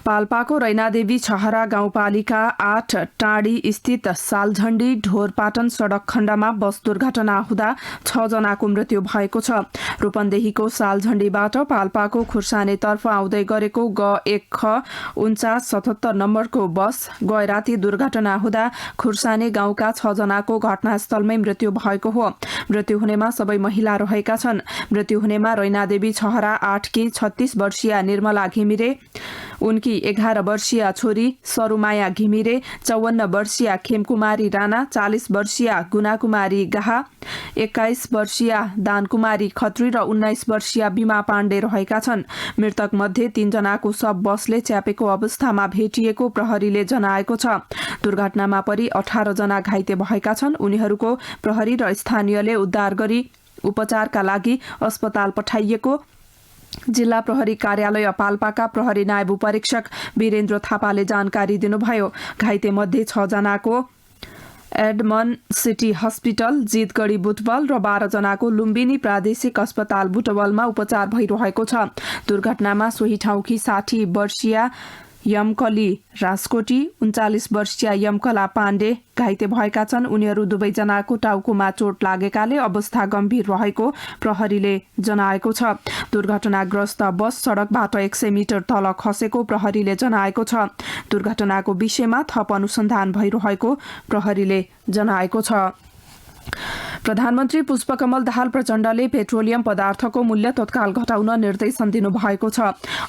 पाल्पाको रैनादेवी छहरा गाउँपालिका 8 टाँडी स्थित सालझण्डी ढोरपाटन सड़क खण्डमा बस दुर्घटना हुँदा 6 जनाको मृत्यु भएको छ। रूपन्देहीको सालझण्डीबाट पाल्पाको खुर्सानीतर्फ आउँदै गरेको ग 1 ख 4977 नम्बरको बस गएराती दुर्घटना हुँदा खुर्सानी गाउँका 6 जनाको घटनास्थलमै मृत्यु भएको हो। मृत्यु हुनेमा सबै महिला रहेका छन्। मृत्यु हुनेमा रैनादेवी छहरा 8 की 36 वर्षीय निर्मला घिमिरे, उनकी 11 वर्षीय छोरी सरुमाया घिमिरे, 54 वर्षीय खेमकुमारी राणा, 40 वर्षीय गुनाकुमारी गाहा, 21 वर्षीय दानकुमारी खत्री र 19 वर्षीय बिमा पाण्डे रहेका छन्। मृतक मध्ये 3 जनाको शव बसले च्यापेको अवस्थामा भेटिएको प्रहरीले जनाएको छ। दुर्घटनामा परि 18 जना घाइते भएका छन्। उनीहरूको प्रहरी र स्थानीयले उद्धार गरी उपचारका लागि अस्पताल पठाइएको जिल्ला प्रहरी कार्यालय पाल्पाका प्रहरी नायब उपरीक्षक वीरेन्द्र थापाले जानकारी दिनुभयो। घाइते मध्ये 6 जनाको Edmund city hospital Jitgadhi Butwal र 12 जनाको लुम्बिनी प्रादेशिक अस्पताल बुटवलमा उपचार भइरहेको छ। दुर्घटनामा सोही ठाउँकी 60 वर्षीय यमकली राजकोटी, 39 वर्षीय यमकला पाण्डे घाइते भएका छन्। उनीहरू दुवैजनाको टाउकोमा चोट लागेकाले अवस्था गम्भीर रहेको प्रहरीले जनाएको छ। दुर्घटनाग्रस्त बस सड़कबाट 100 मिटर तल खसेको प्रहरीले जनाएको छ। दुर्घटनाको विषयमा थप अनुसन्धान भइरहेको प्रहरीले जनाएको छ। प्रधानमन्त्री पुष्पकमल दाहाल प्रचण्डले पेट्रोलियम पदार्थको मूल्य तत्काल घटाउन निर्देशन दिनुभएको छ।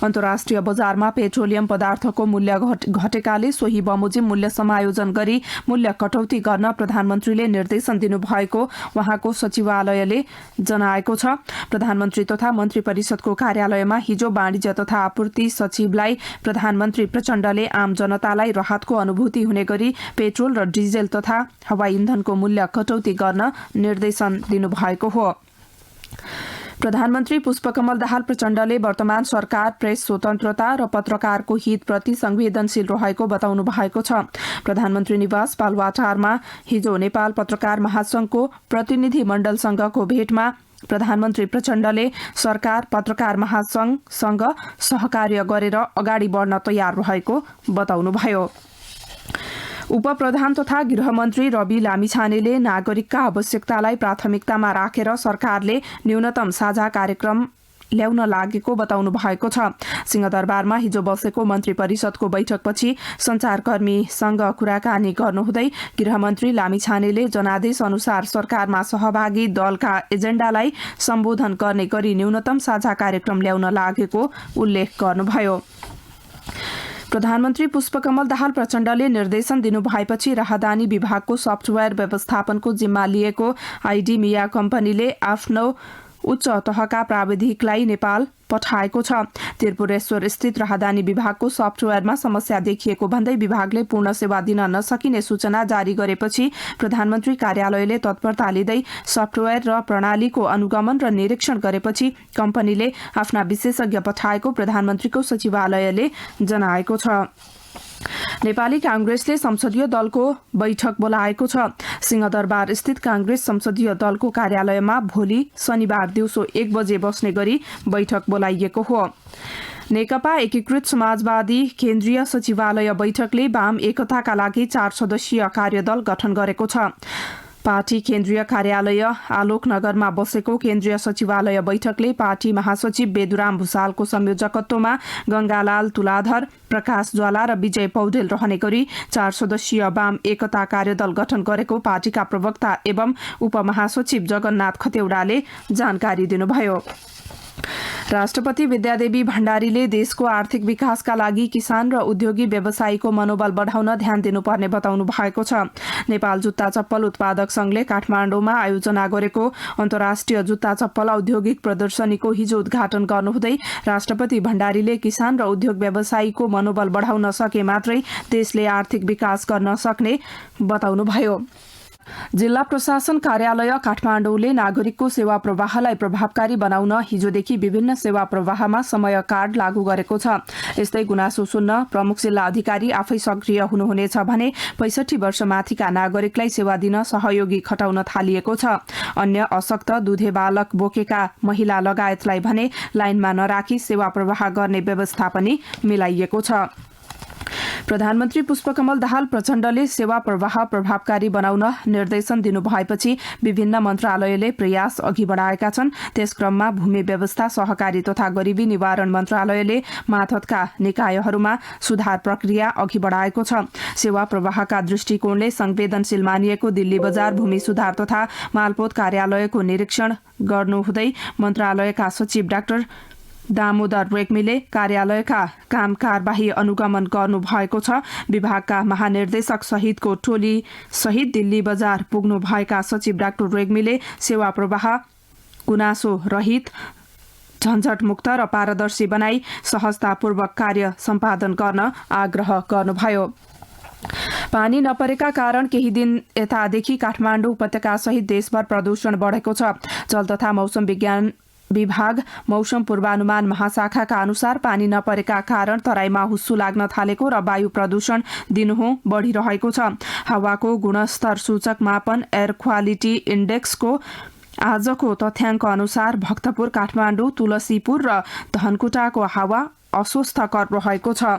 अन्तर्राष्ट्रिय बजारमा पेट्रोलियम पदार्थको मूल्य घटेकाले सोही बमोजिम मूल्य समायोजन गरी मूल्य कटौती गर्न प्रधानमन्त्रीले निर्देशन दिनुभएको उहाँको सचिवालयले जनाएको छ। प्रधानमन्त्री तथा मन्त्री परिषदको कार्यालयमा हिजो वाणिज्य तथा आपूर्ति सचिवलाई प्रधानमन्त्री प्रचण्डले आम जनतालाई राहतको अनुभूति हुने गरी पेट्रोल र डिजेल तथा हवाई इन्धनको मूल्य कटौती गर्न निर्देशन दिनुभएको हो। प्रधानमन्त्री पुष्पकमल दाहाल प्रचण्डले वर्तमान सरकार प्रेस स्वतन्त्रता र पत्रकारको हितप्रति संवेदनशील रहेको बताउनु भएको छ। प्रधानमन्त्री निवास बालुवाटारमा हिजो नेपाल पत्रकार महासंघको प्रतिनिधि मण्डलसँगको भेटमा प्रधानमन्त्री प्रचण्डले सरकार पत्रकार महासंघसँग सहकार्य गरेर अगाडि बढ्न तयार रहेको बताउनुभयो। उपप्रधान तथा गृहमन्त्री रवि लामिछानेले नागरिकका आवश्यकतालाई प्राथमिकतामा राखेर सरकारले न्यूनतम साझा कार्यक्रम ल्याउन लागेको बताउनु भएको छ। सिंहदरबारमा हिजो बसेको मन्त्री परिषदको बैठकपछि सञ्चारकर्मीसँग कुराकानी गर्नुहुँदै गृहमन्त्री लामिछानेले जनादेश अनुसार सरकारमा सहभागी दलका एजेण्डालाई सम्बोधन गर्ने गरी न्यूनतम साझा कार्यक्रम ल्याउन लागेको उल्लेख गर्नुभयो। प्रधानमन्त्री पुष्पकमल दाहाल प्रचण्डले निर्देशन दिनुभएपछि राहदानी विभागको सफ्टवेयर व्यवस्थापनको जिम्मा लिएको आइडी मिया कम्पनीले आफ्नो उच्च तहका प्राविधिकलाई नेपाल पठाएको छ। त्रिपुरेश्वर स्थित राहदानी विभागको सफ्टवेयरमा समस्या देखिएको भन्दै विभागले पूर्ण सेवा दिन नसकिने सूचना जारी गरेपछि प्रधानमन्त्री कार्यालयले तत्परता लिँदै सफ्टवेयर र प्रणालीको अनुगमन र निरीक्षण गरेपछि कम्पनीले आफ्ना विशेषज्ञ पठाएको प्रधानमन्त्रीको सचिवालयले जनाएको छ। नेपाली कांग्रेसले संसदीय दलको बैठक बोलाएको छ। सिंहदरबार स्थित कांग्रेस संसदीय दलको कार्यालयमा भोलि शनिबार दिउँसो 1 बजे बस्ने गरी बैठक बोलाइएको हो। नेकपा एकीकृत समाजवादी केन्द्रीय सचिवालय बैठकले वाम एकताका लागि 4 सदस्यीय कार्यदल गठन गरेको छ। पार्टी केन्द्रीय कार्यालय आलोकनगरमा बसेको केन्द्रीय सचिवालय बैठकले पार्टी महासचिव बेदुराम भुसालको संयोजकत्वमा गंगालाल तुलाधर, प्रकाश ज्वाला र विजय पौडेल रहने गरी 4 सदस्यीय वाम एकता कार्यदल गठन गरेको पार्टीका प्रवक्ता एवं उपमहासचिव जगन्नाथ खतेौडाले जानकारी दिनुभयो। राष्ट्रपति विद्यादेवी भण्डारीले देशको आर्थिक विकासका लागि किसान र उद्योगी व्यवसायीको मनोबल बढाउन ध्यान दिनुपर्ने बताउनु भएको छ। नेपाल जुत्ता चप्पल उत्पादक संघले काठमाडौँमा आयोजना गरेको अन्तर्राष्ट्रिय जुत्ता चप्पल औद्योगिक प्रदर्शनीको हिजो उद्घाटन गर्नुहुँदै राष्ट्रपति भण्डारीले किसान र उद्योग व्यवसायीको मनोबल बढाउन सके मात्रै देशले आर्थिक विकास गर्न सक्ने बताउनुभयो। जिल्ला प्रशासन कार्यालय काठमाडौँले नागरिकको सेवा प्रवाहलाई प्रभावकारी बनाउन हिजोदेखि विभिन्न सेवा प्रवाहमा समय कार्ड लागू गरेको छ। यस्तै गुनासो सुन्न प्रमुख जिल्ला अधिकारी आफै सक्रिय हुनुहुनेछ भने 65 वर्ष माथिका नागरिकलाई सेवा दिन सहयोगी खटाउन थालिएको छ। अन्य अशक्त दुधे बालक बोकेका महिला लगायतलाई भने लाइनमा नराखी सेवा प्रवाह गर्ने व्यवस्था पनि मिलाइएको छ। प्रधानमन्त्री पुष्पकमल दाहाल प्रचण्डले सेवा प्रवाह प्रभावकारी बनाउन निर्देशन दिनुभएपछि विभिन्न मन्त्रालयले प्रयास अघि बढाएका छन्। त्यस क्रममा भूमि व्यवस्था, सहकारी तथा गरिबी निवारण मन्त्रालयले मातहतका निकायहरूमा सुधार प्रक्रिया अघि बढाएको छ। सेवा प्रवाहका दृष्टिकोणले संवेदनशील मानिएको दिल्ली बजार भूमि सुधार तथा मालपोत कार्यालयको निरीक्षण गर्नुहुँदै मन्त्रालयका सचिव डाक्टर दामोदर रेग्मीले कार्यालयका काम कारबाही अनुगमन गर्नु भएको छ। विभागका महानिर्देशक सहितको टोली सहित दिल्ली बजार पुग्नु भएका सचिव डाक्टर रेग्मीले सेवा प्रवाह गुनासो रहित, झन्झटमुक्त र पारदर्शी बनाई सहजतापूर्वक कार्य सम्पादन गर्न आग्रह गर्नुभयो। पानी नपरेका कारण केही दिन यतादेखि काठमाडौँ उपत्यका सहित देशभर प्रदूषण बढेको छ। जल तथा मौसम विज्ञान विभाग मौसम पूर्वानुमान महाशाखाका अनुसार पानी नपरेका कारण तराईमा हुस्सु लाग्न थालेको र वायु प्रदूषण दिनहुँ बढ़िरहेको छ। हावाको गुणस्तर सूचक मापन एयर क्वालिटी इन्डेक्सको आजको तथ्याङ्क अनुसार भक्तपुर, काठमाडौँ, तुलसीपुर र धनकुटाको हावा अस्वस्थकर रहेको छ।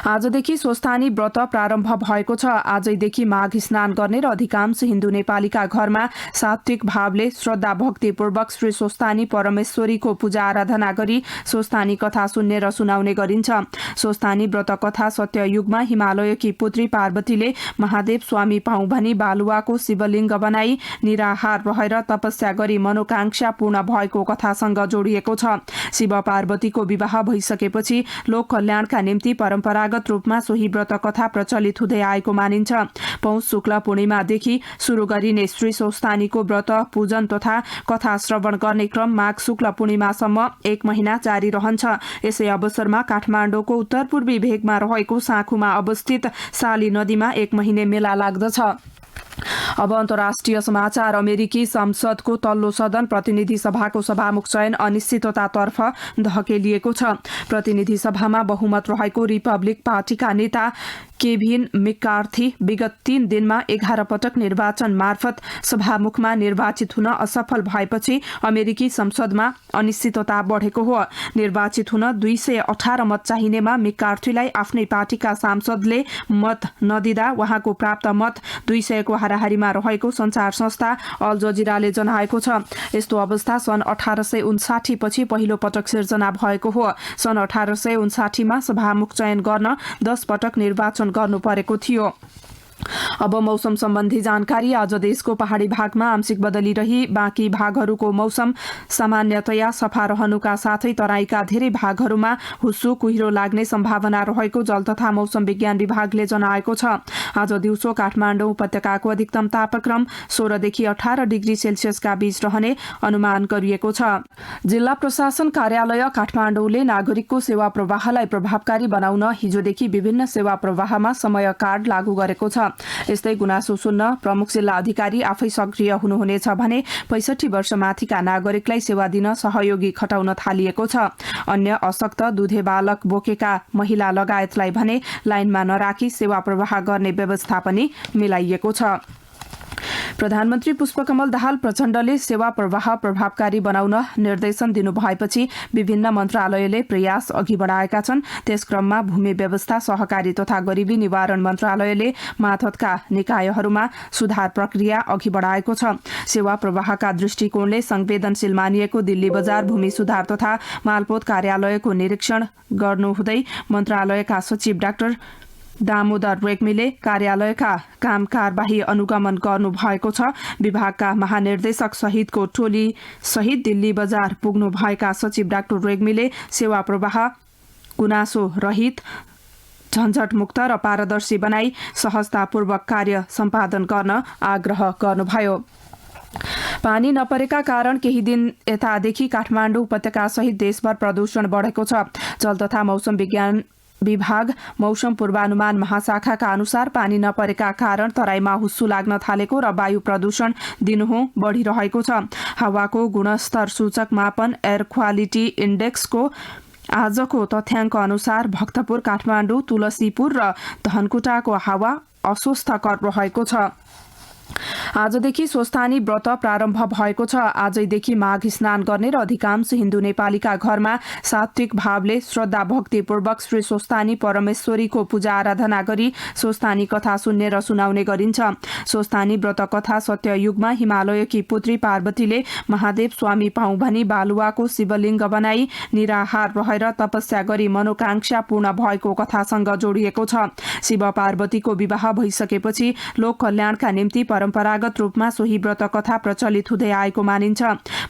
आजदेखि स्वस्थानी व्रत प्रारम्भ भएको छ। आजैदेखि माघ स्नान गर्ने र अधिकांश हिन्दू नेपालीका घरमा सात्विक भावले श्रद्धा भक्तिपूर्वक श्री स्वस्थानी परमेश्वरीको पूजा आराधना गरी स्वस्थानी कथा सुन्ने र सुनाउने गरिन्छ। स्वस्थानी व्रत कथा सत्ययुगमा हिमालयकी पुत्री पार्वतीले महादेव स्वामी पाउँ भनी बालुवाको शिवलिङ्ग बनाई निराहार रहेर तपस्या गरी मनोकांक्षा पूर्ण भएको कथासँग जोडिएको छ। शिव पार्वतीको विवाह भइसकेपछि लोक कल्याणका निम्ति परम्परागत रूपमा सोही व्रत कथा प्रचलित हुँदै आएको मानिन्छ। पौष शुक्ल पूर्णिमादेखि शुरू गरिने श्री स्वस्थानीको व्रत पूजन तथा कथा श्रवण गर्ने क्रम माघ शुक्ल पूर्णिमासम्म 1 महिना जारी रहन्छ। यसै अवसरमा काठमाडौँको उत्तर पूर्वी भेगमा रहेको साँखुमा अवस्थित साली नदीमा 1 महिने मेला लाग्दछ। अब अन्तर्राष्ट्रिय समाचार। अमेरिकी संसदको तल्लो सदन प्रतिनिधि सभाको सभामुख चयन अनिश्चिततातर्फ धकेलिएको छ। प्रतिनिधि सभामा बहुमत रहेको रिपब्लिक पार्टीका नेता केभिन मेक्कार्थी विगत 3 दिनमा 11 पटक निर्वाचन मार्फत सभामुखमा निर्वाचित हुन असफल भएपछि अमेरिकी संसदमा अनिश्चितता बढेको हो। निर्वाचित हुन 218 मत चाहिनेमा मेक्कार्थीलाई आफ्नै पार्टीका सांसदले मत नदिँदा उहाँको प्राप्त मत 200 को हाराहारीमा रहेको सञ्चार संस्था अल जजिराले जनाएको छ। यस्तो अवस्था सन् 1859 पछि पहिलो पटक सिर्जना भएको हो। सन् 1859 मा सभामुख चयन गर्न 10 पटक निर्वाचन गर्नु परेको थियो। अब मौसम सम्बन्धी जानकारी। आज देशको पहाडी भागमा आंशिक बदली रही बाँकी भागहरूको मौसम सामान्यतया सफा रहनुका साथै तराईका धेरै भागहरूमा हुस्सु कुहिरो लाग्ने सम्भावना रहेको जल तथा मौसम विज्ञान विभागले जनाएको छ। आज दिउँसो काठमाडौँ उपत्यकाको अधिकतम तापक्रम 16 देखि 18 डिग्री सेल्सियसका बीच रहने अनुमान गरिएको छ। जिल्ला प्रशासन कार्यालय काठमाडौँले नागरिकको सेवा प्रवाहलाई प्रभावकारी बनाउन हिजोदेखि विभिन्न सेवा प्रवाहमा समय कार्ड लागू गरेको छ। यस्तै गुनासो सुन्न प्रमुख जिल्ला अधिकारी आफै सक्रिय हुनुहुनेछ भने 65 वर्ष माथिका नागरिकलाई सेवा दिन सहयोगी खटाउन थालिएको छ। अन्य अशक्त दुधे बालक बोकेका महिला लगायतलाई भने लाइनमा नराखी सेवा प्रवाह गर्ने व्यवस्था पनि मिलाइएको छ। प्रधानमन्त्री पुष्पकमल दाहाल प्रचण्डले सेवा प्रवाह प्रभावकारी बनाउन निर्देशन दिनुभएपछि विभिन्न मन्त्रालयले प्रयास अघि बढाएका छन्। त्यस क्रममा भूमि व्यवस्था, सहकारी तथा गरिबी निवारण मन्त्रालयले मातहतका निकायहरूमा सुधार प्रक्रिया अघि बढाएको छ। सेवा प्रवाहका दृष्टिकोणले संवेदनशील मानिएको दिल्ली बजार भूमि सुधार तथा मालपोत कार्यालयको निरीक्षण गर्नुहुँदै मन्त्रालयका सचिव डाक्टर दामोदर रेग्मीले कार्यालयका काम कारबाही अनुगमन गर्नु भएको छ। विभागका महानिर्देशक सहितको टोली सहित दिल्ली बजार पुग्नु भएका सचिव डाक्टर रेग्मीले सेवा प्रवाह गुनासो रहित, झन्झटमुक्त र पारदर्शी बनाई सहजतापूर्वक कार्य सम्पादन गर्न आग्रह गर्नुभयो। पानी नपरेका कारण केही दिन यतादेखि काठमाडौँ उपत्यका सहित देशभर प्रदूषण बढेको छ। जल तथा मौसम विज्ञान विभाग मौसम पूर्वानुमान महाशाखाका अनुसार पानी नपरेका कारण तराईमा हुस्सु लाग्न थालेको र वायु प्रदूषण दिनहुँ बढ़िरहेको छ। हावाको गुणस्तर सूचक मापन एयर क्वालिटी इन्डेक्सको आजको तथ्याङ्क अनुसार भक्तपुर, काठमाडौँ, तुलसीपुर र धनकुटाको हावा अस्वस्थकर रहेको छ। आजदेखि स्वस्थानी व्रत प्रारम्भ भएको छ। आजैदेखि माघ स्नान गर्ने र अधिकांश हिन्दू नेपालीका घरमा सात्विक भावले श्रद्धा भक्तिपूर्वक श्री स्वस्थानी परमेश्वरीको पूजा आराधना गरी स्वस्थानी कथा सुन्ने र सुनाउने गरिन्छ। स्वस्थानी व्रत कथा सत्ययुगमा हिमालयकी पुत्री पार्वतीले महादेव स्वामी पाऊँ भनी बालुवाको शिवलिङ्ग बनाई निराहार रहेर तपस्या गरी मनोकांक्षा पूर्ण भएको कथासँग जोडिएको छ। शिव पार्वतीको विवाह भइसकेपछि लोक कल्याणका निम्ति परम्परागत रूपमा सोही व्रत कथा प्रचलित हुँदै आएको मानिन्छ।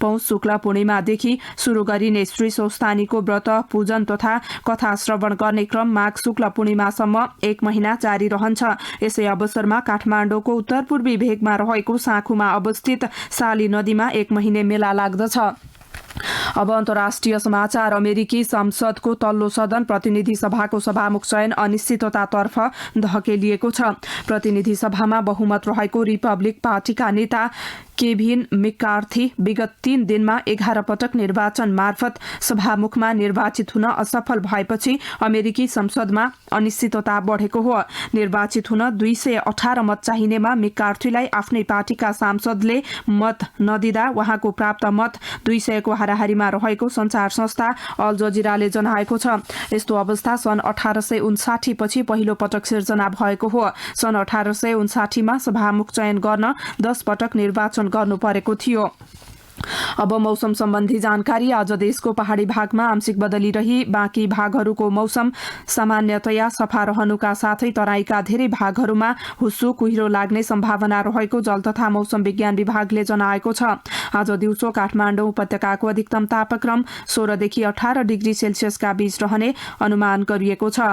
पौष शुक्ल पूर्णिमादेखि सुरु गरिने श्री स्वस्थानीको व्रत पूजन तथा कथा श्रवण गर्ने क्रम माघ शुक्ल पूर्णिमासम्म 1 महिना जारी रहन्छ। यसै अवसरमा काठमाडौँको उत्तरपूर्वी भेगमा रहेको साँखुमा अवस्थित साली नदीमा 1 महिने मेला लाग्दछ। अब अन्तर्राष्ट्रिय समाचार। अमेरिकी संसदको तल्लो सदन प्रतिनिधि सभाको सभामुख चयन अनिश्चिततातर्फ धकेलिएको छ। प्रतिनिधि सभामा बहुमत रहेको रिपब्लिक पार्टीका नेता केभिन मेक्कार्थी विगत 3 दिनमा 11 पटक निर्वाचन मार्फत सभामुखमा निर्वाचित हुन असफल भएपछि अमेरिकी संसदमा अनिश्चितता बढेको हो। निर्वाचित हुन 218 मत चाहिनेमा मेक्कार्थीलाई आफ्नै पार्टीका सांसदले मत नदिँदा उहाँको प्राप्त मत 200 को हाराहारीमा रहेको सञ्चार संस्था अल जजिराले जनाएको छ। यस्तो अवस्था सन् 1859 पछि पहिलो पटक सिर्जना भएको हो। सन् 1859 मा सभामुख चयन गर्न 10 पटक निर्वाचन गर्नु परेको थियो। अब मौसम सम्बन्धी जानकारी। आज देशको पहाडी भागमा आंशिक बदली रही बाँकी भागहरूको मौसम सामान्यतया सफा रहनुका साथै तराईका धेरै भागहरूमा हुस्सो कुहिरो लाग्ने सम्भावना रहेको जल तथा मौसम विज्ञान विभागले जनाएको छ। आज दिउँसो काठमाडौँ उपत्यकाको अधिकतम तापक्रम 16 देखि 18 डिग्री सेल्सियसका बीच रहने अनुमान गरिएको छ।